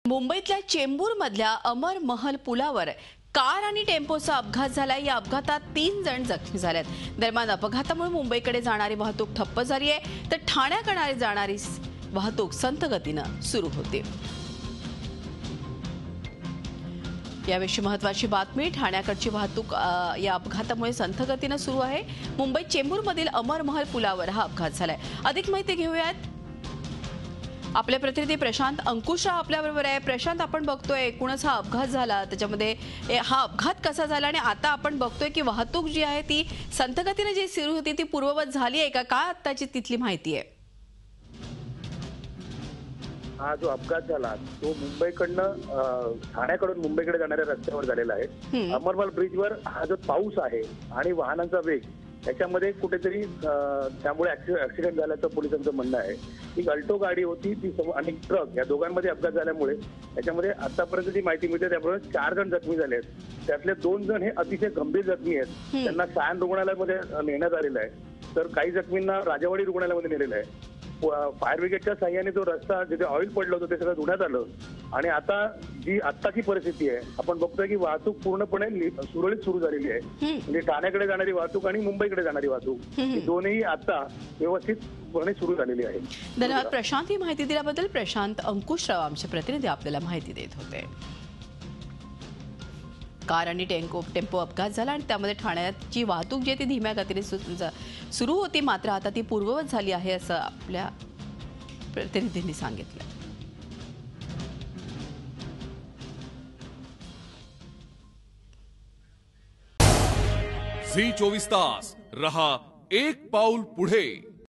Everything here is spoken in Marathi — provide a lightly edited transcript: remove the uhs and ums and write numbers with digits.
मुंबईतल्या चेंबूरमधल्या अमर महल पुलावर कार आणि टेम्पोचा अपघात झालाय। या अपघातात 3 जण जखमी झालेत। दरम्यान अपघातामुळे मुंबईकडे जाणारी वाहतूक ठप्प झाली आहे, तर ठाण्याकडे जाणारी वाहतूक संथ गतीनं सुरू होती। याविषयी महत्त्वाची बातमी। ठाण्याकडची वाहतूक या अपघातामुळे संथ गतीनं सुरू आहे। मुंबईत चेंबूरमधील अमर महल पुलावर हा अपघात झालाय। अधिक माहिती घेऊयात। आपले प्रतिनिधी प्रशांत अंकुशराव आपल्याबरोबर आहे। प्रशांत, आपण बघतोय एकूणच हा अपघात झाला, त्याच्यामध्ये हा अपघात कसा झाला आणि आता आपण बघतोय की वाहतूक जी आहे ती संथ गतीने जी सुरू होती ती पूर्ववत झाली आहे का? काय आत्ताची तिथली माहिती आहे? हा जो अपघात झाला तो मुंबईकडनं ठाण्याकडून मुंबईकडे जाणाऱ्या रस्त्यावर झालेला आहे। अमरमहल ब्रिजवर हा जो पाऊस आहे आणि वाहनांचा वेग त्याच्यामध्ये कुठेतरी त्यामुळे ऍक्सिडेंट झाल्याचं पोलिसांचं म्हणणं आहे। ही अल्टो गाडी होती ती आणि ट्रक या दोघांमध्ये अपघात झाल्यामुळे त्याच्यामध्ये आतापर्यंत जी माहिती मिळते त्यामुळे 4 जण जखमी झाले आहेत। त्यातले 2 जण हे अतिशय गंभीर जखमी आहेत, त्यांना सायन रुग्णालयामध्ये नेण्यात आलेलं आहे, तर काही जखमींना राजावाडी रुग्णालयामध्ये नेलेलं आहे। फायर ब्रिगेडच्या साह्याने जो रस्ता जिथे ऑइल पडलं होतं ते सगळं धुण्यात आलं आणि आता जी आत्ताची परिस्थिती आहे आपण बघतोय की वाहतूक पूर्णपणे सुरळीत सुरू झालेली आहे। म्हणजे ठाण्याकडे जाणारी वाहतूक आणि मुंबईकडे जाणारी वाहतूक ही दोन्ही आता व्यवस्थितपणे सुरू झालेली आहे। धन्यवाद प्रशांत, ही माहिती दिल्याबद्दल। प्रशांत अंकुशराव आमचे प्रतिनिधी आपल्याला माहिती देत होते। कार आणि टेम्पो अपघात झाला आणि त्यामध्ये ठाण्याची वाहतूक जी ती धीम्या गतीने सुरू होती, मात्र आता ती पूर्ववत झाली आहे असं आपल्या प्रतिनिधींनी सांगितलं। झी 24 तास रहा एक पाऊल पुढे।